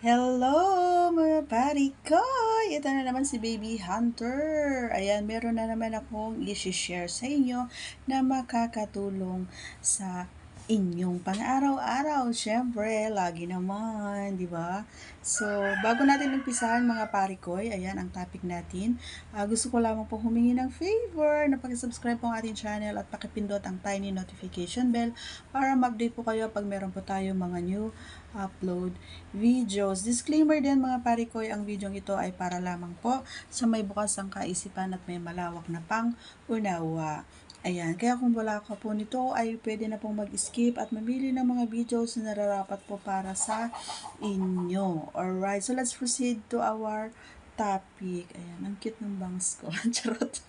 Hello mga pari ko! Ito na naman si Baby Hunter. Ayan, meron na naman akong i-share sa inyo na makakatulong sa inyong pang-araw-araw. Siyempre, lagi naman, di ba? So, bago natin umpisahan mga pari ko, ayan ang topic natin. Gusto ko lamang po humingi ng favor na pag-subscribe po ang ating channel at pakipindot ang tiny notification bell para mag-update po kayo pag meron po tayo mga new upload videos. Disclaimer din mga pare ko, ang video ito ay para lamang po sa may bukas ang kaisipan at may malawak na pang-unawa. Ayan, kaya kung wala ka po nito ay pwede na pong mag-skip at mamili ng mga videos na nararapat po para sa inyo. Alright, so let's proceed to our topic. Ayan, ang cute ng bangs ko. Charot.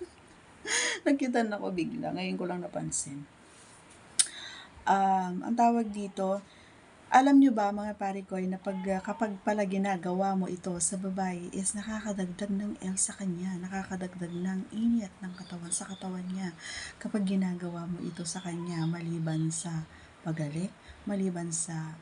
Nakitan ako bigla. Ngayon ko lang napansin. Ang tawag dito, alam nyo ba mga pare ko na kapag pala ginagawa mo ito sa babae is nakakadagdag ng L sa kanya, nakakadagdag ng init ng katawan sa katawan niya kapag ginagawa mo ito sa kanya maliban sa pagalik, maliban sa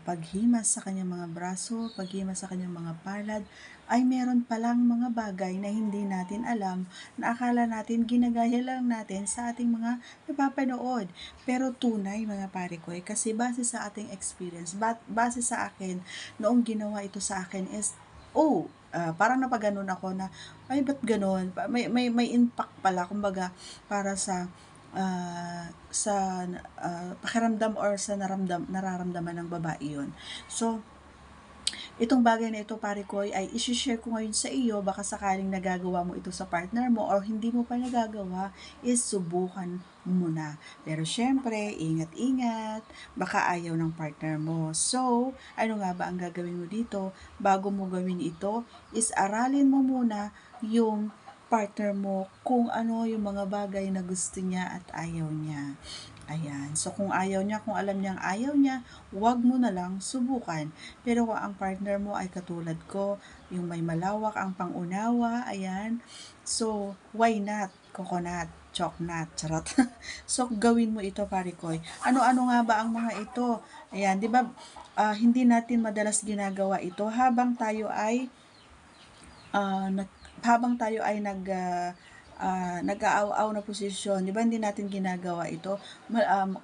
paghimas sa kanyang mga braso, paghimas sa kanyang mga palad, ay meron palang mga bagay na hindi natin alam na akala natin ginagaya lang natin sa ating mga napapanood. Pero tunay mga pare ko kasi base sa ating experience, base sa akin, noong ginawa ito sa akin is, parang napaganon ako na, ay ba't ganon? May impact pala, kumbaga, para sa pakiramdam or sa nararamdaman ng babae yun. So, itong bagay na ito pare ko ay isi-share ko ngayon sa iyo, baka sakaling nagagawa mo ito sa partner mo or hindi mo pa nagagawa, is subukan mo na. Pero syempre, ingat-ingat, baka ayaw ng partner mo. So, ano nga ba ang gagawin mo dito? Bago mo gawin ito, is aralin mo muna yung partner mo kung ano yung mga bagay na gusto niya at ayaw niya. Ayan. So, kung ayaw niya, kung alam niyang ayaw niya, huwag mo na lang subukan. Pero kung ang partner mo ay katulad ko, yung may malawak ang pangunawa, ayan. So, why not? Coconut, choknut, charot. So, gawin mo ito, parikoy. Ano-ano nga ba ang mga ito? Ayan, di ba, hindi natin madalas ginagawa ito habang tayo ay nag-aaw-aw na posisyon, di ba hindi natin ginagawa ito?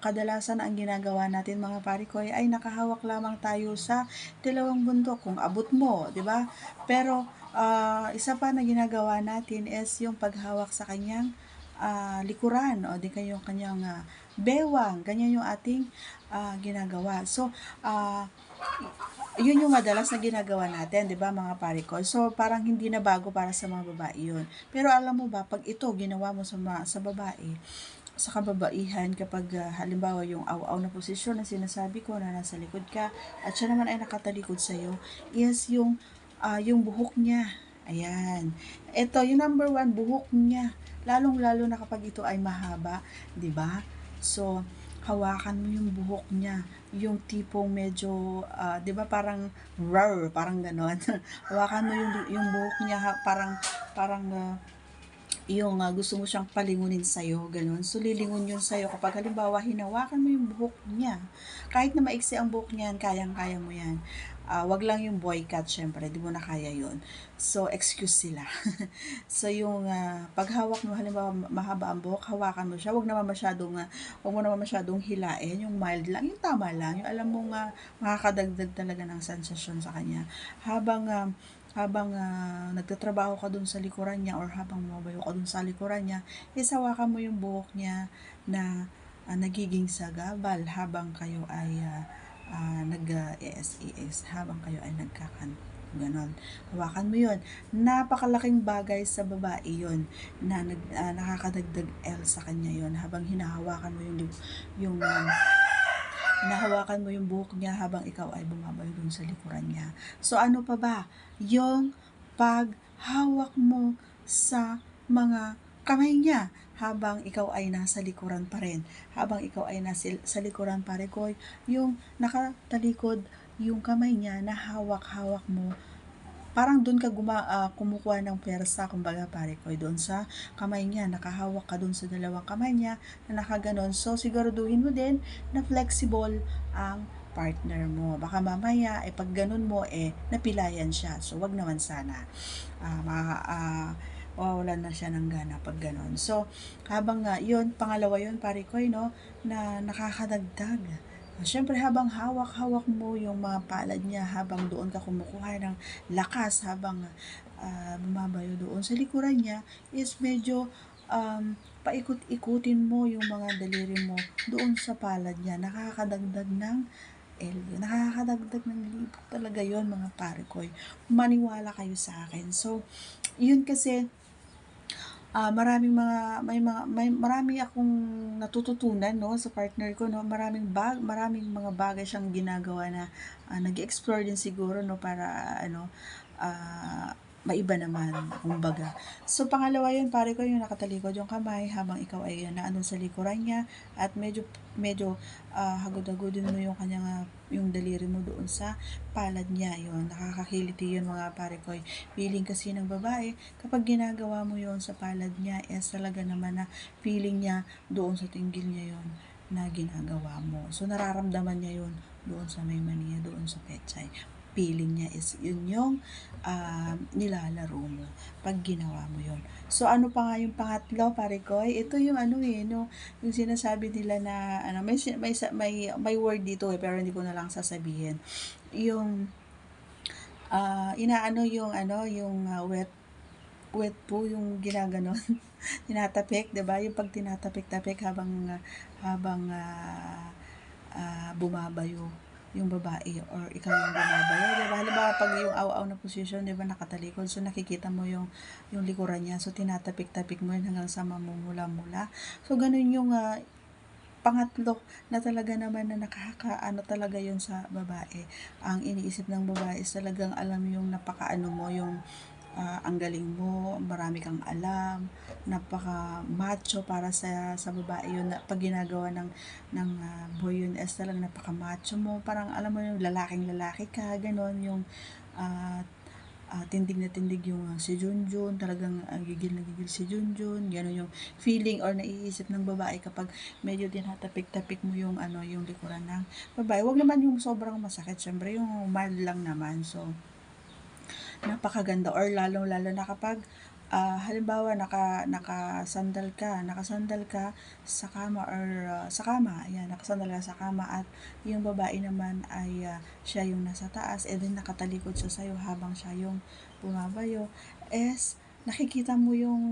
Kadalasan ang ginagawa natin mga parikoy ay nakahawak lamang tayo sa dalawang bundok kung abot mo, di ba? Pero isa pa na ginagawa natin is yung paghawak sa kanyang likuran o di kayong kanyang bewang, ganyan yung ating ginagawa. So, yun yung madalas na ginagawa natin, di ba mga pare ko? So, parang hindi na bago para sa mga babae yun. Pero alam mo ba, pag ito ginawa mo sa babae, sa kababaihan, kapag halimbawa yung aw-aw na posisyon na sinasabi ko na nasa likod ka, at siya naman ay nakatalikod sa'yo, is yung buhok niya. Ayan. Ito, yung number 1, buhok niya. Lalong-lalo na kapag ito ay mahaba, di ba? So, hawakan mo yung buhok niya, yung tipong medyo, 'di ba parang rawr, parang gano'n. Hawakan mo yung buhok niya, parang yung gusto mo siyang palingunin sa'yo, gano'n. So, lilingon yun sa'yo kapag halimbawa hinawakan mo yung buhok niya. Kahit na maiksi ang buhok niyan, kayang-kaya mo yan. Wag lang yung boy cut, syempre, di mo na kaya yun. So, excuse sila. So, yung paghawak mo, halimbawa mahaba ang buhok, hawakan mo siya. Wag mo naman masyadong hilain. Yung mild lang, yung tama lang. Yung alam mo nga, makakadagdag talaga ng sensasyon sa kanya. Habang nagtatrabaho ka dun sa likuran niya or habang mabayo ka dun sa likuran niya, isawakan mo yung buhok niya na nagiging sagabal habang kayo ay nag-ESES, habang kayo ay ganon. Hawakan mo yun. Napakalaking bagay sa babae yun na nakakadagdag L sa kanya yun habang hinahawakan mo hinahawakan mo yung buhok niya habang ikaw ay bumabayo dun sa likuran niya. So, ano pa ba? Yung paghawak mo sa mga kamay niya habang ikaw ay nasa likuran pa rin. Habang ikaw ay sa likuran pa rin, yung nakatalikod yung kamay niya na hawak-hawak mo, parang doon ka kumukuha ng persa, kumbaga pare ko, doon sa kamay niya, nakahawak ka doon sa dalawang kamay niya na nakaganon. So, siguraduhin mo din na flexible ang partner mo. Baka mamaya, pag ganun mo, napilayan siya. So, wag naman sana. Mawawalan na siya ng gana pag ganun. So, habang yun, pangalawa yun, pare ko, no, na nakakadagdag. Siyempre, habang hawak-hawak mo yung mga palad niya, habang doon ka kumukuha ng lakas, habang bumabayo doon sa likuran niya, is medyo paikot-ikutin mo yung mga daliri mo doon sa palad niya. Nakakadagdag ng nakakadagdag ng libog talaga yon mga pare ko. Maniwala kayo sa akin. So, yun kasi marami akong natututunan, no, sa partner ko, no. Maraming mga bagay siyang ginagawa na nag-explore din siguro, no, para maiba naman, kumbaga. So, pangalawa yun, pare ko, yung nakatalikod yung kamay habang ikaw ay naandun sa likuran niya, at medyo hagod-hagodin mo yung kanyang yung daliri mo doon sa palad niya. Yun, nakakakiliti yun mga pare ko. Feeling kasi ng babae, kapag ginagawa mo yun sa palad niya, talaga naman na feeling niya doon sa tinggil niya yun na ginagawa mo. So, nararamdaman niya yun doon sa may mani, doon sa pechay. Feeling niya is yun yung nilalaro mo pag ginawa mo yun. So, ano pa nga yung pangatlo, pare ko? Ito yung no, yung sinasabi nila na, may word dito pero hindi ko na lang sasabihin. Yung, inaano yung wet po yung ginaganon. Tinatapik, 'di ba? Yung pag tinatapik-tapik habang bumabayo yung babae or ikaw yung bumabayo, 'di ba? Halimbawa pag yung aw-aw na position, 'di ba, nakatalikod, so nakikita mo yung likuran niya, so tinatapik-tapik mo yun hanggang sa mamumula-mula. So ganun yung pangatlo na talaga naman na nakakaano talaga yun sa babae. Ang iniisip ng babae is talagang alam yung napakaano mo, yung ang galing mo, marami kang alam, napaka macho para sa babae yun, na pag ginagawa ng boy yun, talagang napaka macho mo, parang alam mo yung lalaking lalaki ka, ganon yung tindig na tindig yung si Junjun, talagang gigil na gigil si Junjun, gano'n yung feeling or naiisip ng babae kapag medyo tinatapik-tapik mo yung yung likuran ng babae. Wag naman yung sobrang masakit, syempre yung mild lang naman. So, napakaganda, or lalo na kapag halimbawa nakasandal ka sa kama, or sa kama, ayan, nakasandal ka sa kama, at yung babae naman ay siya yung nasa taas, and then nakatalikod siya sa'yo habang siya yung bumabayo, nakikita mo yung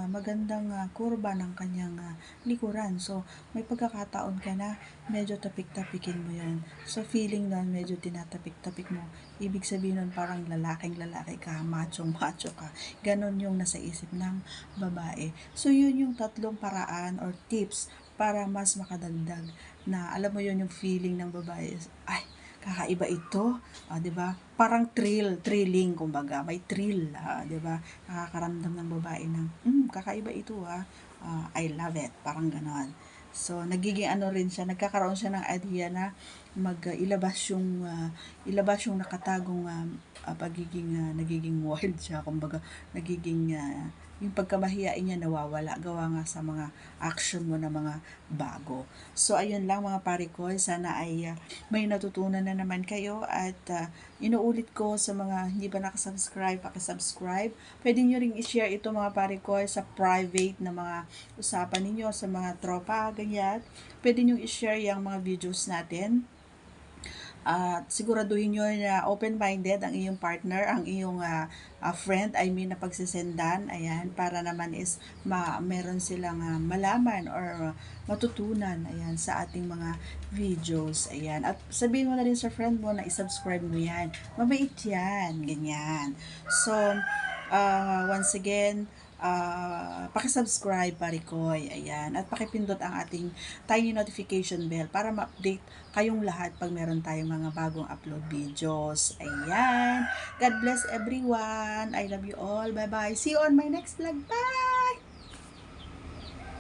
magandang kurba ng kanyang likuran. So, may pagkakataon ka na medyo tapik-tapikin mo yan. So, feeling nun, medyo tinatapik-tapik mo. Ibig sabihin nun, parang lalaking lalaki ka, machong-macho ka. Ganon yung nasa isip ng babae. So, yun yung tatlong paraan or tips para mas makadagdag na alam mo yun, yung feeling ng babae is, ay, kakaiba ito, 'di ba? Parang thrilling, kumbaga, may thrill, 'di ba? Nakakaramdam ng babae ng, kakaiba ito, I love it, parang gano'n. So, nagiging rin siya, nagkakaroon siya ng idea na ilabas yung nakatagong pagiging nagiging wild siya, kumbaga, nagiging yung pagkamahiyain niya nawawala gawa nga sa mga action mo na mga bago. So, ayun lang mga pare ko, sana ay may natutunan na naman kayo, at inuulit ko sa mga hindi pa nakasubscribe, pakisubscribe. Pwede nyo ring i-share ito mga pare ko sa private na mga usapan ninyo, sa mga tropa, ganyan. Pwede nyo i-share yung mga videos natin. At siguraduhin nyo na open-minded ang iyong partner, ang iyong friend, na pagsisendan, ayan, para naman is meron silang malaman or matutunan, ayan, sa ating mga videos, ayan. At sabihin mo na rin sa friend mo na isubscribe mo yan. Mabait yan, ganyan. So, once again, pakisubscribe, Parikoy, ayan, at pakipindot ang ating tiny notification bell para ma-update kayong lahat pag meron tayong mga bagong upload videos. Ayan, God bless everyone, I love you all, bye bye, see you on my next vlog, bye!